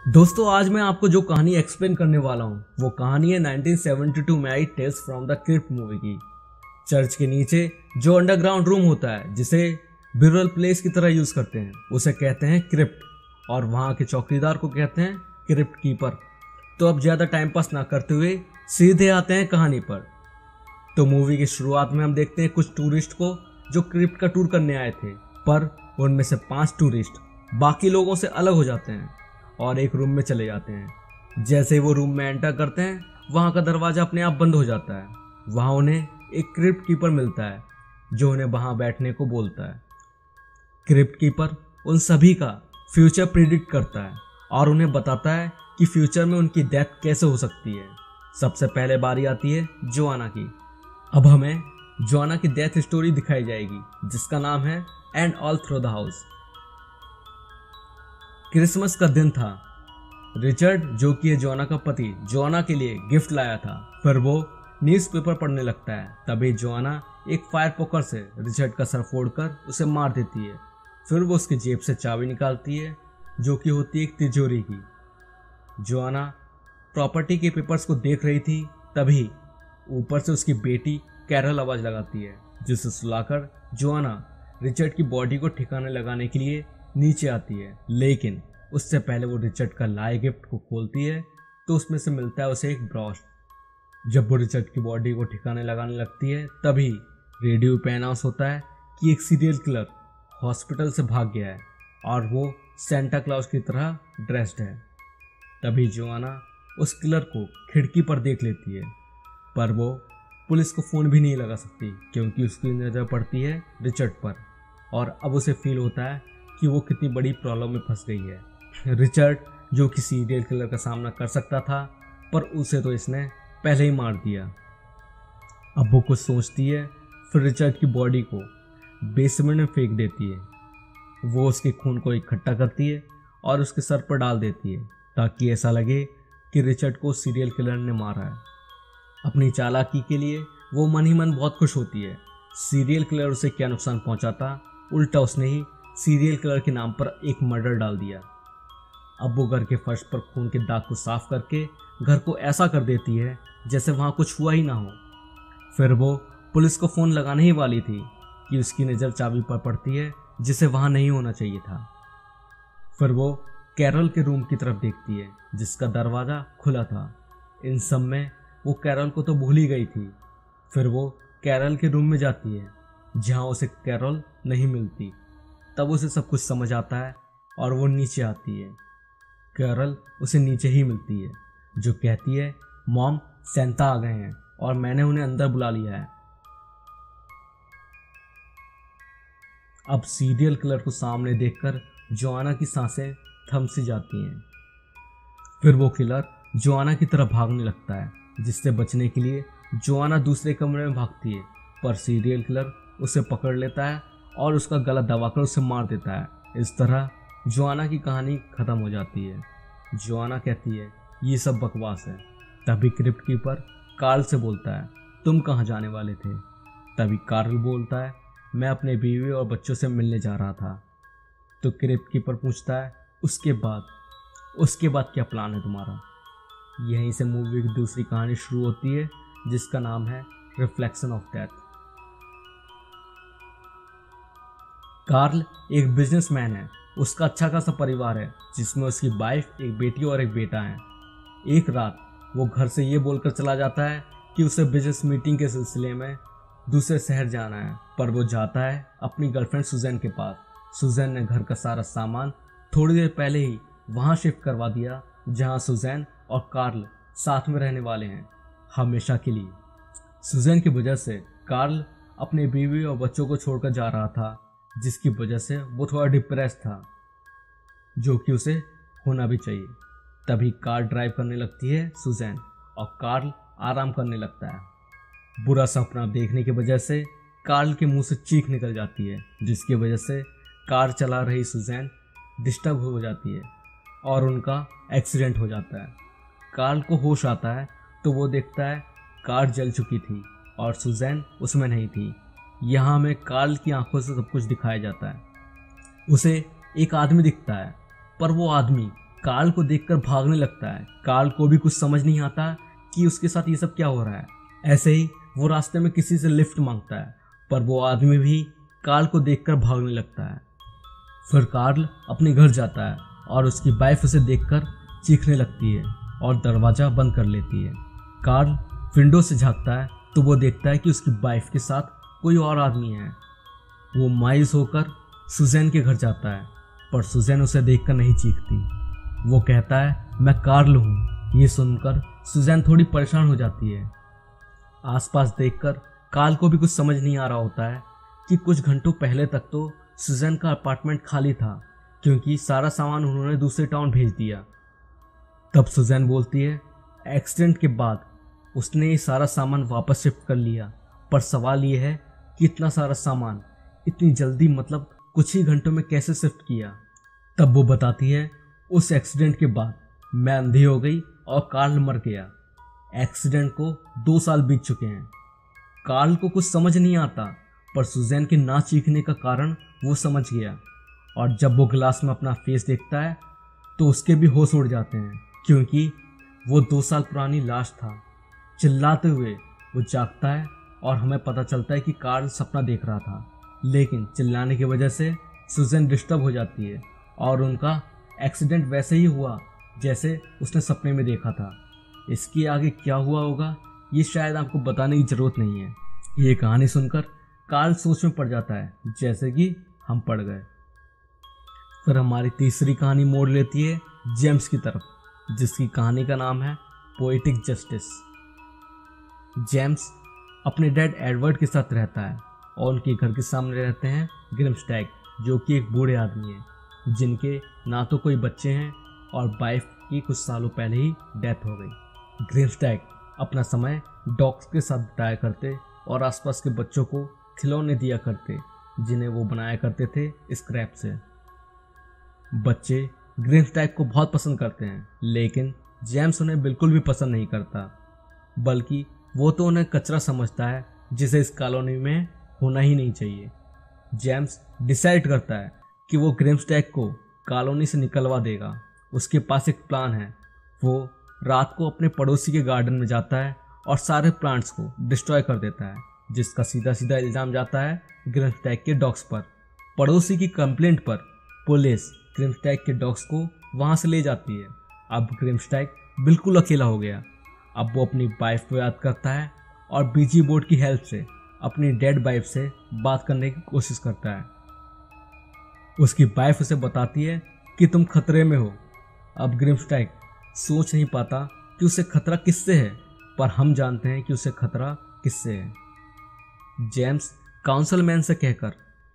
दोस्तों आज मैं आपको जो कहानी एक्सप्लेन करने वाला हूँ वो कहानी है 1972 में आई tales from the crypt movie की। चर्च के नीचे जो अंडरग्राउंड रूम होता है जिसे ब्यूरल प्लेस की तरह यूज करते हैं उसे कहते हैं क्रिप्ट और वहाँ के चौकीदार को कहते हैं क्रिप्ट कीपर। तो अब ज़्यादा टाइम पास ना करते हुए सीधे आते हैं कहानी पर। तो मूवी की शुरुआत में हम देखते हैं कुछ टूरिस्ट को जो क्रिप्ट का टूर करने आए थे, पर उनमें से 5 टूरिस्ट बाकी लोगों से अलग हो जाते हैं और एक रूम में चले जाते हैं। जैसे ही वो रूम में एंटर करते हैं वहाँ का दरवाज़ा अपने आप बंद हो जाता है। वहाँ उन्हें एक क्रिप्ट कीपर मिलता है जो उन्हें वहाँ बैठने को बोलता है। क्रिप्ट कीपर उन सभी का फ्यूचर प्रिडिक्ट करता है और उन्हें बताता है कि फ्यूचर में उनकी डेथ कैसे हो सकती है। सबसे पहले बारी आती है जोआना की। अब हमें जोआना की डेथ स्टोरी दिखाई जाएगी जिसका नाम है and all through the house. Christmas का दिन था। रिचर्ड जो कि है जोआना का पति जोआना के लिए गिफ्ट लाया था। फिर वो न्यूज़पेपर पढ़ने लगता है। तभी जोआना एक फायर पोकर से रिचर्ड का सर फोड़कर उसे मार देती है। फिर वो उसकी जेब से चाबी निकालती है जो कि होती है एक तिजोरी की। जोआना प्रॉपर्टी के पेपर्स को देख रही थी, तभी ऊपर से उसकी बेटी कैरल आवाज़ लगाती है जिसे सुलाकर जोआना रिचर्ड की बॉडी को ठिकाने लगाने के लिए नीचे आती है। लेकिन उससे पहले वो रिचर्ड का लाए गिफ्ट को खोलती है तो उसमें से मिलता है उसे एक ब्रॉश। जब वो रिचर्ड की बॉडी को ठिकाने लगाने लगती है तभी रेडियो पे अनाउंस होता है कि एक सीरियल किलर हॉस्पिटल से भाग गया है और वो सेंटा क्लॉज की तरह ड्रेस्ड है। तभी जोआना उस किलर को खिड़की पर देख लेती है, पर वो पुलिस को फ़ोन भी नहीं लगा सकती क्योंकि उसकी नज़र पड़ती है रिचर्ड पर और अब उसे फील होता है कि वो कितनी बड़ी प्रॉब्लम में फंस गई है। रिचर्ड जो कि सीरियल किलर का सामना कर सकता था, पर उसे तो इसने पहले ही मार दिया। अब वो कुछ सोचती है, फिर रिचर्ड की बॉडी को बेसमेंट में फेंक देती है। वो उसके खून को इकट्ठा करती है और उसके सर पर डाल देती है ताकि ऐसा लगे कि रिचर्ड को सीरियल किलर ने मारा है। अपनी चालाकी के लिए वो मन ही मन बहुत खुश होती है। सीरियल किलर उसे क्या नुकसान पहुंचाता, उल्टा उसने ही सीरियल किलर के नाम पर एक मर्डर डाल दिया। अब वो घर के फर्श पर खून के दाग को साफ करके घर को ऐसा कर देती है जैसे वहाँ कुछ हुआ ही ना हो। फिर वो पुलिस को फ़ोन लगाने ही वाली थी कि उसकी नज़र चाबी पर पड़ती है जिसे वहाँ नहीं होना चाहिए था। फिर वो कैरल के रूम की तरफ देखती है जिसका दरवाज़ा खुला था। इन सब में वो कैरल को तो भूल ही गई थी। फिर वो कैरल के रूम में जाती है जहाँ उसे कैरल नहीं मिलती। तब उसे सब कुछ समझ आता है और वो नीचे आती है। कैरल उसे नीचे ही मिलती है जो कहती है, मॉम सेंटा आ गए हैं और मैंने उन्हें अंदर बुला लिया है। अब सीरियल किलर को सामने देखकर जोआना की सांसें थम सी जाती हैं। फिर वो किलर जोआना की तरफ भागने लगता है जिससे बचने के लिए जोआना दूसरे कमरे में भागती है, पर सीरियल किलर उसे पकड़ लेता है और उसका गला दबाकर उसे मार देता है। इस तरह जोआना की कहानी ख़त्म हो जाती है। जोआना कहती है ये सब बकवास है। तभी क्रिप्ट कीपर कार्ल से बोलता है, तुम कहाँ जाने वाले थे? तभी कार्ल बोलता है, मैं अपने बीवी और बच्चों से मिलने जा रहा था। तो क्रिप्ट कीपर पूछता है, उसके बाद क्या प्लान है तुम्हारा? यहीं से मूवी की दूसरी कहानी शुरू होती है जिसका नाम है रिफ्लेक्शन ऑफ डेथ। कार्ल एक बिजनेसमैन है। उसका अच्छा खासा परिवार है जिसमें उसकी वाइफ, एक बेटी और एक बेटा है। एक रात वो घर से ये बोलकर चला जाता है कि उसे बिजनेस मीटिंग के सिलसिले में दूसरे शहर जाना है, पर वो जाता है अपनी गर्लफ्रेंड सुजैन के पास। सुजैन ने घर का सारा सामान थोड़ी देर पहले ही वहाँ शिफ्ट करवा दिया जहाँ सुजैन और कार्ल साथ में रहने वाले हैं हमेशा के लिए। सुजैन की वजह से कार्ल अपने बीवी और बच्चों को छोड़कर जा रहा था, जिसकी वजह से वो थोड़ा डिप्रेस था, जो कि उसे होना भी चाहिए। तभी कार ड्राइव करने लगती है सुजैन और कार्ल आराम करने लगता है। बुरा सपना देखने की वजह से कार्ल के मुंह से चीख निकल जाती है, जिसकी वजह से कार चला रही सुजैन डिस्टर्ब हो जाती है और उनका एक्सीडेंट हो जाता है। कार्ल को होश आता है तो वो देखता है कार जल चुकी थी और सुजैन उसमें नहीं थी। यहाँ हमें कार्ल की आंखों से सब कुछ दिखाया जाता है। उसे एक आदमी दिखता है, पर वो आदमी कार्ल को देखकर भागने लगता है। कार्ल को भी कुछ समझ नहीं आता कि उसके साथ ये सब क्या हो रहा है। ऐसे ही वो रास्ते में किसी से लिफ्ट मांगता है, पर वो आदमी भी कार्ल को देखकर भागने लगता है। फिर कार्ल अपने घर जाता है और उसकी वाइफ उसे देखकर चीखने लगती है और दरवाज़ा बंद कर लेती है। कार्ल विंडो से झांकता है तो वो देखता है कि उसकी वाइफ के साथ कोई और आदमी है। वो मायूस होकर सुजैन के घर जाता है, पर सुजैन उसे देखकर नहीं चीखती। वो कहता है मैं कार्ल हूँ। ये सुनकर सुजैन थोड़ी परेशान हो जाती है। आसपास देखकर कार्ल को भी कुछ समझ नहीं आ रहा होता है कि कुछ घंटों पहले तक तो सुजैन का अपार्टमेंट खाली था, क्योंकि सारा सामान उन्होंने दूसरे टाउन भेज दिया। तब सुजैन बोलती है एक्सीडेंट के बाद उसने ये सारा सामान वापस शिफ्ट कर लिया, पर सवाल ये है कि इतना सारा सामान इतनी जल्दी, मतलब कुछ ही घंटों में कैसे शिफ्ट किया। तब वो बताती है उस एक्सीडेंट के बाद मैं अंधी हो गई और कार्ल मर गया। एक्सीडेंट को 2 साल बीत चुके हैं। कार्ल को कुछ समझ नहीं आता, पर सुजैन के ना चीखने का कारण वो समझ गया। और जब वो ग्लास में अपना फेस देखता है तो उसके भी होश उड़ जाते हैं, क्योंकि वो 2 साल पुरानी लाश था। चिल्लाते हुए वो जागता है और हमें पता चलता है कि कार्ल सपना देख रहा था, लेकिन चिल्लाने की वजह से सुजैन डिस्टर्ब हो जाती है और उनका एक्सीडेंट वैसे ही हुआ जैसे उसने सपने में देखा था। इसके आगे क्या हुआ होगा ये शायद आपको बताने की ज़रूरत नहीं है। ये कहानी सुनकर कार्ल सोच में पड़ जाता है, जैसे कि हम पड़ गए। फिर हमारी तीसरी कहानी मोड़ लेती है जेम्स की तरफ, जिसकी कहानी का नाम है पोएटिक जस्टिस। जेम्स अपने डैड एडवर्ड के साथ रहता है और उनके घर के सामने रहते हैं ग्रिमस्टैग, जो कि एक बूढ़े आदमी हैं जिनके ना तो कोई बच्चे हैं और वाइफ की कुछ सालों पहले ही डेथ हो गई। ग्रिमस्टैग अपना समय डॉग्स के साथ बिताया करते और आसपास के बच्चों को खिलौने दिया करते, जिन्हें वो बनाया करते थे स्क्रैप से। बच्चे ग्रिमस्टैग को बहुत पसंद करते हैं, लेकिन जेम्स उन्हें बिल्कुल भी पसंद नहीं करता, बल्कि वो तो उन्हें कचरा समझता है जिसे इस कॉलोनी में होना ही नहीं चाहिए। जेम्स डिसाइड करता है कि वो ग्रिमस्टैग को कॉलोनी से निकलवा देगा। उसके पास एक प्लान है। वो रात को अपने पड़ोसी के गार्डन में जाता है और सारे प्लांट्स को डिस्ट्रॉय कर देता है, जिसका सीधा सीधा इल्ज़ाम जाता है ग्रिमस्टैग के डॉग्स पर। पड़ोसी की कंप्लेंट पर पुलिस ग्रिमस्टैग के डॉग्स को वहाँ से ले जाती है। अब ग्रिमस्टैग बिल्कुल अकेला हो गया। अब वो अपनी वाइफ को याद करता है और बीजी बोर्ड की हेल्प से अपनी डेड वाइफ से बात करने की कोशिश करता है। उसकी वाइफ उसे बताती है कि तुम खतरे में हो। अब ग्रिमस्टैग सोच नहीं पाता कि उसे खतरा किससे है, पर हम जानते हैं कि उसे खतरा किससे है। जेम्स काउंसलमैन से कहकर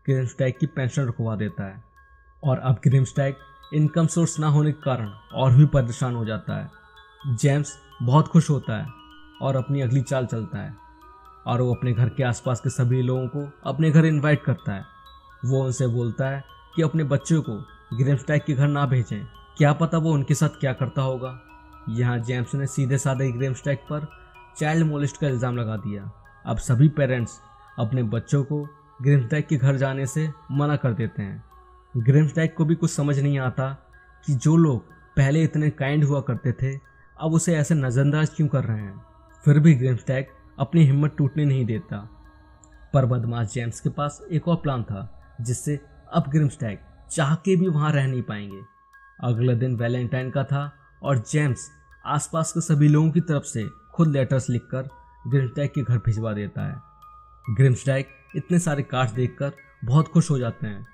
ग्रिमस्टैग की पेंशन रुकवा देता है और अब ग्रिमस्टैग इनकम सोर्स ना होने के कारण और भी परेशान हो जाता है। जेम्स बहुत खुश होता है और अपनी अगली चाल चलता है और वो अपने घर के आसपास के सभी लोगों को अपने घर इनवाइट करता है। वो उनसे बोलता है कि अपने बच्चों को ग्रिमस्टैग के घर ना भेजें, क्या पता वो उनके साथ क्या करता होगा। यहाँ जेम्स ने सीधे साधे ग्रिमस्टैग पर चाइल्ड मोलेस्ट का इल्ज़ाम लगा दिया। अब सभी पेरेंट्स अपने बच्चों को ग्रिमस्टैग के घर जाने से मना कर देते हैं। ग्रिमस्टैग को भी कुछ समझ नहीं आता कि जो लोग पहले इतने काइंड हुआ करते थे अब उसे ऐसे नज़रअंदाज क्यों कर रहे हैं। फिर भी ग्रिमस्टैग अपनी हिम्मत टूटने नहीं देता। पर बदमाश जेम्स के पास एक और प्लान था, जिससे अब ग्रिमस्टैग चाह के भी वहाँ रह नहीं पाएंगे। अगले दिन वैलेंटाइन का था और जेम्स आसपास के सभी लोगों की तरफ से खुद लेटर्स लिखकर ग्रिमस्टैग के घर भिजवा देता है। ग्रिमस्टैग इतने सारे कार्ड्स देखकर बहुत खुश हो जाते हैं,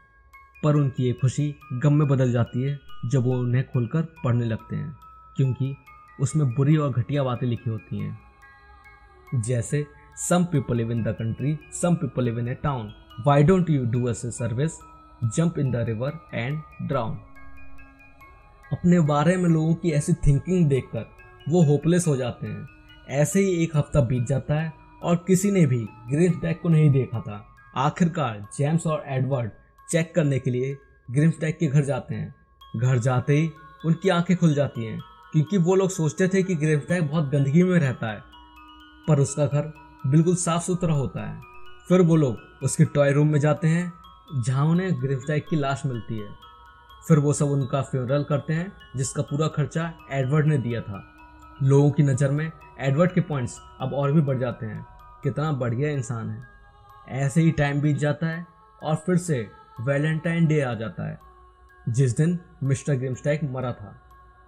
पर उनकी ये खुशी गम में बदल जाती है जब वो उन्हें खोलकर पढ़ने लगते हैं, क्योंकि उसमें बुरी और घटिया बातें लिखी होती हैं, जैसे some people live in the country, some people live in a town, why don't you do us a service, jump in the river and drown. अपने बारे में लोगों की ऐसी थिंकिंग देखकर वो होपलेस हो जाते हैं। ऐसे ही एक हफ्ता बीत जाता है और किसी ने भी ग्रिमस्टैग को नहीं देखा था। आखिरकार जेम्स और एडवर्ड चेक करने के लिए ग्रिमस्टैग के घर जाते हैं। घर जाते ही उनकी आंखें खुल जाती हैं, क्योंकि वो लोग सोचते थे कि ग्रिमस्टैग बहुत गंदगी में रहता है, पर उसका घर बिल्कुल साफ सुथरा होता है। फिर वो लोग उसके टॉय रूम में जाते हैं, जहाँ उन्हें ग्रिमस्टैग की लाश मिलती है। फिर वो सब उनका फ्यूनरल करते हैं जिसका पूरा खर्चा एडवर्ड ने दिया था। लोगों की नज़र में एडवर्ड के पॉइंट्स अब और भी बढ़ जाते हैं, कितना बढ़िया इंसान है। ऐसे ही टाइम बीत जाता है और फिर से वैलेंटाइन डे आ जाता है, जिस दिन मिस्टर ग्रिमस्टैक मरा था,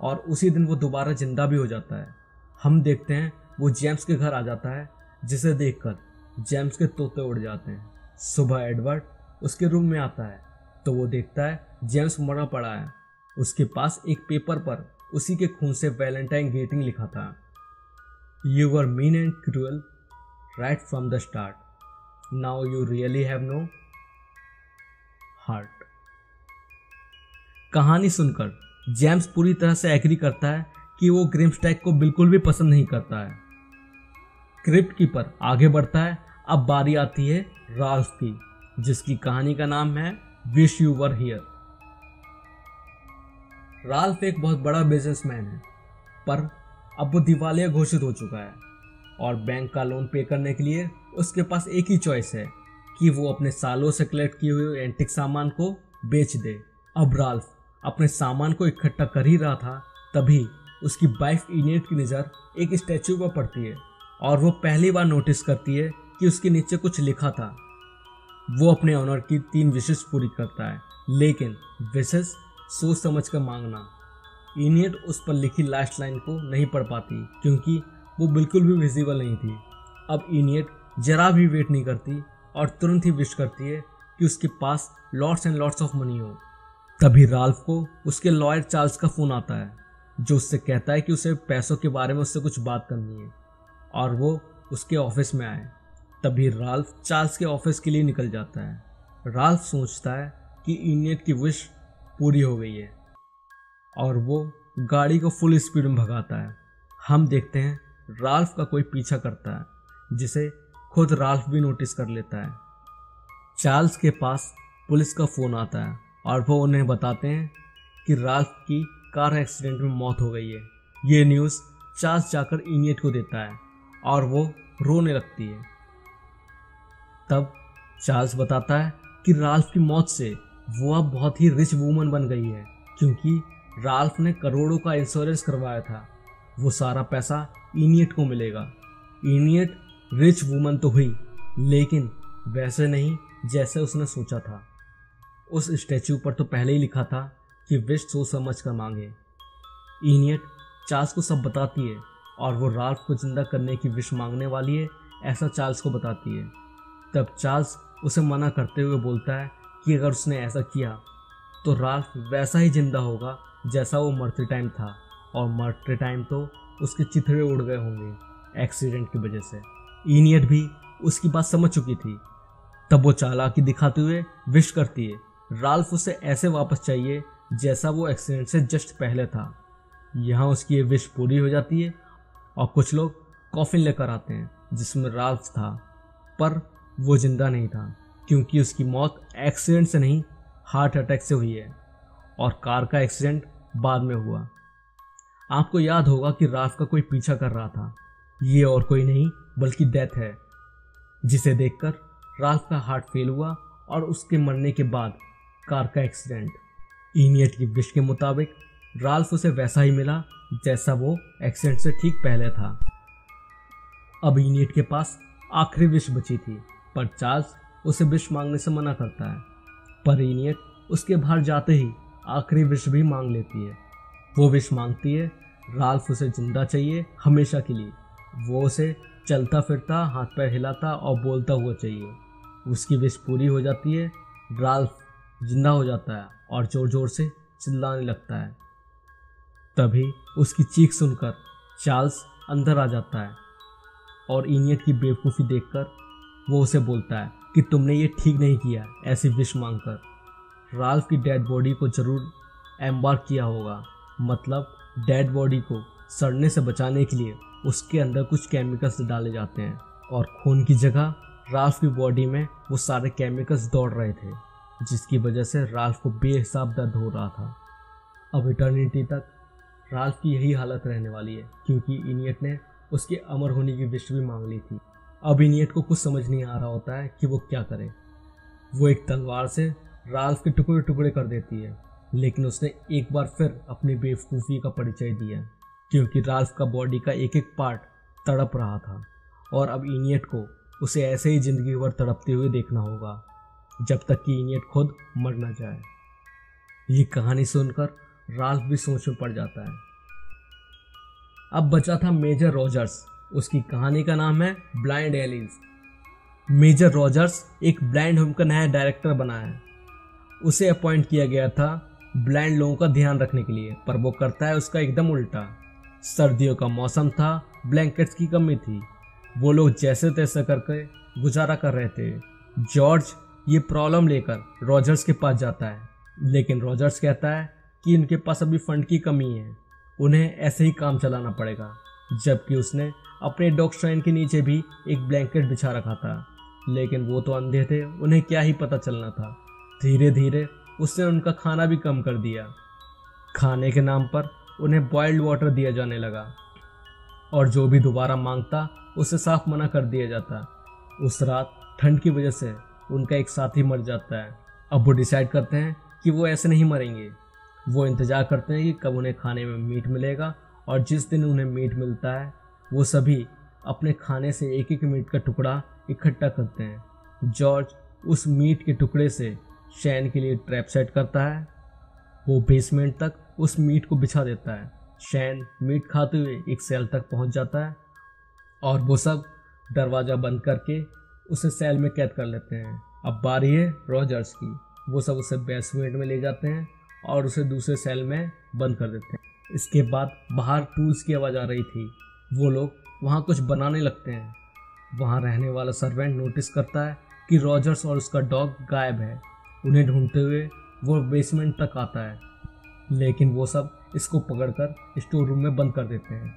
और उसी दिन वो दोबारा जिंदा भी हो जाता है। हम देखते हैं वो जेम्स के घर आ जाता है, जिसे देखकर जेम्स के तोते उड़ जाते हैं। सुबह एडवर्ड उसके रूम में आता है तो वो देखता है जेम्स मरा पड़ा है। उसके पास एक पेपर पर उसी के खून से वैलेंटाइन ग्रीटिंग लिखा था, you were mean and cruel right from the start, now you really have no heart. कहानी सुनकर जेम्स पूरी तरह से एग्री करता है कि वो ग्रिमस्टैक को बिल्कुल भी पसंद नहीं करता है। क्रिप्ट कीपर आगे बढ़ता है। अब बारी आती है राल्फ की, जिसकी कहानी का नाम है wish you were here. Ralph एक बहुत बड़ा बिजनेसमैन है, पर अब वो दिवालिया घोषित हो चुका है और बैंक का लोन पे करने के लिए उसके पास एक ही चॉइस है कि वो अपने सालों से कलेक्ट किए हुए एंटिक सामान को बेच दे। अब राल्फ अपने सामान को इकट्ठा कर ही रहा था, तभी उसकी वाइफ इनियट की नज़र एक स्टैचू पर पड़ती है और वो पहली बार नोटिस करती है कि उसके नीचे कुछ लिखा था। वो अपने ऑनर की 3 विशेष पूरी करता है, लेकिन विशेष सोच समझ कर मांगना। इनियट उस पर लिखी लास्ट लाइन को नहीं पढ़ पाती क्योंकि वो बिल्कुल भी विजिबल नहीं थी। अब इनियट जरा भी वेट नहीं करती और तुरंत ही विश करती है कि उसके पास lots and lots of money हो। तभी राल्फ को उसके लॉयर चार्ल्स का फ़ोन आता है, जो उससे कहता है कि उसे पैसों के बारे में उससे कुछ बात करनी है और वो उसके ऑफिस में आए। तभी राल्फ चार्ल्स के ऑफिस के लिए निकल जाता है। राल्फ सोचता है कि इनियट की विश पूरी हो गई है और वो गाड़ी को फुल स्पीड में भगाता है। हम देखते हैं राल्फ का कोई पीछा करता है, जिसे खुद राल्फ भी नोटिस कर लेता है। चार्ल्स के पास पुलिस का फ़ोन आता है और वो उन्हें बताते हैं कि राल्फ की कार एक्सीडेंट में मौत हो गई है। ये न्यूज़ चार्ल्स जाकर इनियट को देता है और वो रोने लगती है। तब चार्ल्स बताता है कि राल्फ की मौत से वो अब बहुत ही रिच वूमन बन गई है, क्योंकि राल्फ ने करोड़ों का इंश्योरेंस करवाया था। वो सारा पैसा इनियट को मिलेगा। इनियट रिच वूमन तो हुई, लेकिन वैसे नहीं जैसे उसने सोचा था। उस स्टैचू पर तो पहले ही लिखा था कि विश सोच समझ कर मांगे। इनियट चार्ल्स को सब बताती है और वो राल्फ को जिंदा करने की विश मांगने वाली है, ऐसा चार्ल्स को बताती है। तब चार्ल्स उसे मना करते हुए बोलता है कि अगर उसने ऐसा किया तो राल्फ वैसा ही जिंदा होगा जैसा वो मरते टाइम था, और मरते टाइम तो उसके चिथड़े उड़ गए होंगे एक्सीडेंट की वजह से। इनियट भी उसकी बात समझ चुकी थी। तब वो चालाकी दिखाते हुए विश करती है। राल्फ उसे ऐसे वापस चाहिए जैसा वो एक्सीडेंट से जस्ट पहले था। यहाँ उसकी ये विश पूरी हो जाती है और कुछ लोग कॉफिन लेकर आते हैं जिसमें राल्फ था, पर वो जिंदा नहीं था क्योंकि उसकी मौत एक्सीडेंट से नहीं, हार्ट अटैक से हुई है और कार का एक्सीडेंट बाद में हुआ। आपको याद होगा कि राल्फ का कोई पीछा कर रहा था। ये और कोई नहीं बल्कि डेथ है, जिसे देखकर राल्फ का हार्ट फेल हुआ और उसके मरने के बाद कार का एक्सीडेंट। इनियट की विश के मुताबिक राल्फ उसे वैसा ही मिला जैसा वो एक्सीडेंट से ठीक पहले था। अब इनियट के पास आखिरी विश बची थी, पर चार्ल्स उसे विश मांगने से मना करता है। पर इनियट उसके बाहर जाते ही आखिरी विश भी मांग लेती है। वो विश मांगती है राल्फ उसे जिंदा चाहिए हमेशा के लिए। वो उसे चलता फिरता, हाथ पैर हिलाता और बोलता हुआ चाहिए। उसकी विश पूरी हो जाती है। राल्फ जिंदा हो जाता है और जोर जोर से चिल्लाने लगता है। तभी उसकी चीख सुनकर चार्ल्स अंदर आ जाता है और इनियट की बेवकूफ़ी देखकर वो उसे बोलता है कि तुमने ये ठीक नहीं किया ऐसी विश मांगकर। राल्फ की डेड बॉडी को जरूर एम्बार्क किया होगा, मतलब डेड बॉडी को सड़ने से बचाने के लिए उसके अंदर कुछ केमिकल्स डाले जाते हैं और खून की जगह राल्फ की बॉडी में वो सारे केमिकल्स दौड़ रहे थे, जिसकी वजह से राल्फ को बेहिसाब दर्द हो रहा था। अब इटर्निटी तक राल्फ की यही हालत रहने वाली है, क्योंकि इनियट ने उसके अमर होने की विश भी मांग ली थी। अब इनियट को कुछ समझ नहीं आ रहा होता है कि वो क्या करे। वो एक तलवार से राल्फ के टुकड़े टुकड़े कर देती है लेकिन उसने एक बार फिर अपनी बेवकूफ़ी का परिचय दिया, क्योंकि राल्फ का बॉडी का एक एक पार्ट तड़प रहा था और अब इनियट को उसे ऐसे ही ज़िंदगी भर तड़पते हुए देखना होगा जब तक कि इनियट खुद मर न जाए। ये कहानी सुनकर राल्फ भी सोच में पड़ जाता है। अब बचा था मेजर रॉजर्स। उसकी कहानी का नाम है ब्लाइंड एलिस। मेजर रॉजर्स एक ब्लाइंड होम का नया डायरेक्टर बना है। उसे अपॉइंट किया गया था ब्लाइंड लोगों का ध्यान रखने के लिए, पर वो करता है उसका एकदम उल्टा। सर्दियों का मौसम था, ब्लैंकेट्स की कमी थी, वो लोग जैसे तैसे करके गुजारा कर रहे थे। जॉर्ज ये प्रॉब्लम लेकर रॉजर्स के पास जाता है, लेकिन रॉजर्स कहता है कि उनके पास अभी फंड की कमी है, उन्हें ऐसे ही काम चलाना पड़ेगा, जबकि उसने अपने डॉग स्ट्रेन के नीचे भी एक ब्लैंकेट बिछा रखा था। लेकिन वो तो अंधे थे, उन्हें क्या ही पता चलना था। धीरे धीरे उसने उनका खाना भी कम कर दिया। खाने के नाम पर उन्हें बॉइल्ड वाटर दिया जाने लगा और जो भी दोबारा मांगता उसे साफ मना कर दिया जाता। उस रात ठंड की वजह से उनका एक साथी मर जाता है। अब वो डिसाइड करते हैं कि वो ऐसे नहीं मरेंगे। वो इंतज़ार करते हैं कि कब उन्हें खाने में मीट मिलेगा, और जिस दिन उन्हें मीट मिलता है वो सभी अपने खाने से एक एक मीट का टुकड़ा इकट्ठा करते हैं। जॉर्ज उस मीट के टुकड़े से शैन के लिए ट्रैप सेट करता है। वो बेसमेंट तक उस मीट को बिछा देता है। शैन मीट खाते हुए एक सेल तक पहुंच जाता है और वो सब दरवाज़ा बंद करके उसे सेल में कैद कर लेते हैं। अब बारी है रॉजर्स की। वो सब उसे बेसमेंट में ले जाते हैं और उसे दूसरे सेल में बंद कर देते हैं। इसके बाद बाहर टूल्स की आवाज़ आ रही थी। वो लोग वहाँ कुछ बनाने लगते हैं। वहाँ रहने वाला सर्वेंट नोटिस करता है कि रॉजर्स और उसका डॉग गायब है। उन्हें ढूंढते हुए वो बेसमेंट तक आता है, लेकिन वो सब इसको पकड़कर स्टोर रूम में बंद कर देते हैं।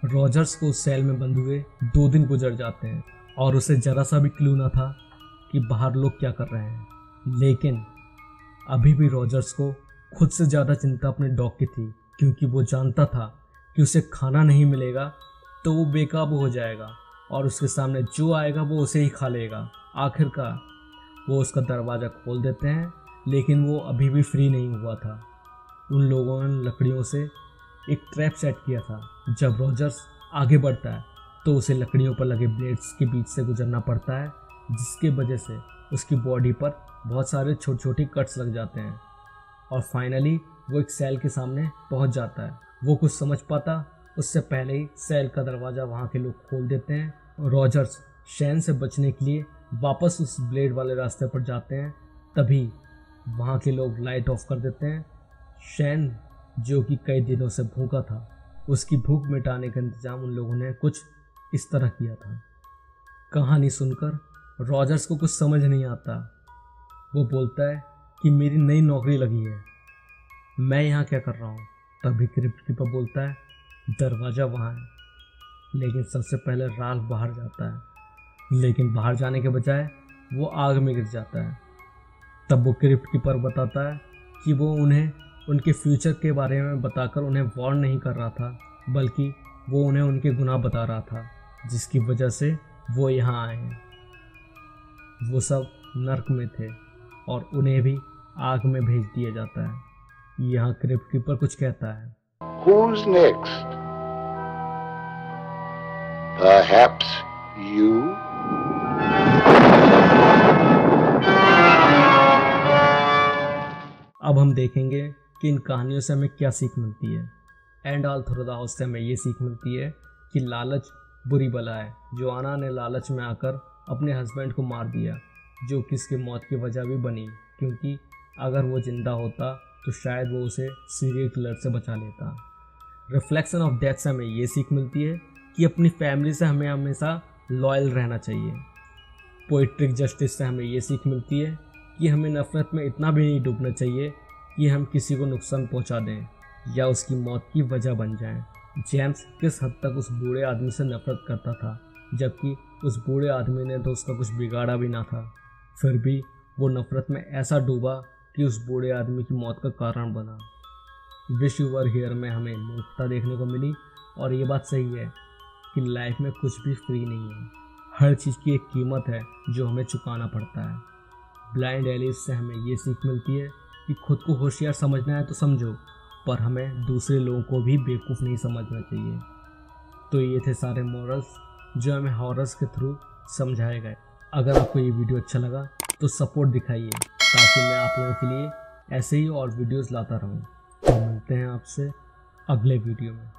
रॉजर्स को उस सेल में बंद हुए 2 दिन गुजर जाते हैं और उसे जरा सा भी क्लू ना था कि बाहर लोग क्या कर रहे हैं। लेकिन अभी भी रॉजर्स को खुद से ज़्यादा चिंता अपने डॉग की थी, क्योंकि वो जानता था कि उसे खाना नहीं मिलेगा तो वो बेकाबू हो जाएगा और उसके सामने जो आएगा वो उसे ही खा लेगा। आखिरकार वो उसका दरवाज़ा खोल देते हैं, लेकिन वो अभी भी फ्री नहीं हुआ था। उन लोगों ने लकड़ियों से एक ट्रैप सेट किया था। जब रॉजर्स आगे बढ़ता है तो उसे लकड़ियों पर लगे ब्लेड्स के बीच से गुजरना पड़ता है, जिसकी वजह से उसकी बॉडी पर बहुत सारे छोटे छोटे कट्स लग जाते हैं और फाइनली वो एक सेल के सामने पहुंच जाता है। वो कुछ समझ पाता उससे पहले ही सेल का दरवाज़ा वहाँ के लोग खोल देते हैं। रॉजर्स शैन से बचने के लिए वापस उस ब्लेड वाले रास्ते पर जाते हैं। तभी वहाँ के लोग लाइट ऑफ कर देते हैं। शैन, जो कि कई दिनों से भूखा था, उसकी भूख मिटाने का इंतजाम उन लोगों ने कुछ इस तरह किया था। कहानी सुनकर रॉजर्स को कुछ समझ नहीं आता। वो बोलता है कि मेरी नई नौकरी लगी है, मैं यहाँ क्या कर रहा हूँ। तभी क्रिप्ट कीपर बोलता है दरवाज़ा वहाँ है। लेकिन सबसे पहले राल्फ बाहर जाता है, लेकिन बाहर जाने के बजाय वो आग में गिर जाता है। तब वो क्रिप्ट कीपर बताता है कि वो उन्हें उनके फ्यूचर के बारे में बताकर उन्हें वार्न नहीं कर रहा था, बल्कि वो उन्हें उनके गुनाह बता रहा था, जिसकी वजह से वो यहाँ आए हैं। वो सब नर्क में थे और उन्हें भी आग में भेज दिया जाता है। यहाँ क्रिप्ट कीपर कुछ कहता है, Who's next? Perhaps you? अब हम देखेंगे कि इन कहानियों से हमें क्या सीख मिलती है। And all through the house से हमें ये सीख मिलती है कि लालच बुरी बला है। जोआना ने लालच में आकर अपने हस्बैंड को मार दिया, जो कि इसकी मौत की वजह भी बनी, क्योंकि अगर वो ज़िंदा होता तो शायद वो उसे सीरियल किलर से बचा लेता। रिफ्लेक्शन ऑफ डेथ से हमें ये सीख मिलती है कि अपनी फैमिली से हमें हमेशा लॉयल रहना चाहिए। पोइट्रिक जस्टिस से हमें ये सीख मिलती है कि हमें नफ़रत में इतना भी नहीं डूबना चाहिए कि हम किसी को नुकसान पहुंचा दें या उसकी मौत की वजह बन जाएं। जेम्स किस हद तक उस बूढ़े आदमी से नफरत करता था, जबकि उस बूढ़े आदमी ने तो उसका कुछ बिगाड़ा भी ना था। फिर भी वो नफरत में ऐसा डूबा कि उस बूढ़े आदमी की मौत का कारण बना। विश यू वर हियर में हमें मूर्खता देखने को मिली, और ये बात सही है कि लाइफ में कुछ भी फ्री नहीं है। हर चीज़ की एक कीमत है जो हमें चुकाना पड़ता है। ब्लाइंड एलिस से हमें ये सीख मिलती है कि खुद को होशियार समझना है तो समझो, पर हमें दूसरे लोगों को भी बेवकूफ़ नहीं समझना चाहिए। तो ये थे सारे मॉरल्स जो हमें हॉरर्स के थ्रू समझाए गए। अगर आपको ये वीडियो अच्छा लगा तो सपोर्ट दिखाइए, ताकि मैं आप लोगों के लिए ऐसे ही और वीडियोस लाता रहूं। तो मिलते हैं आपसे अगले वीडियो में।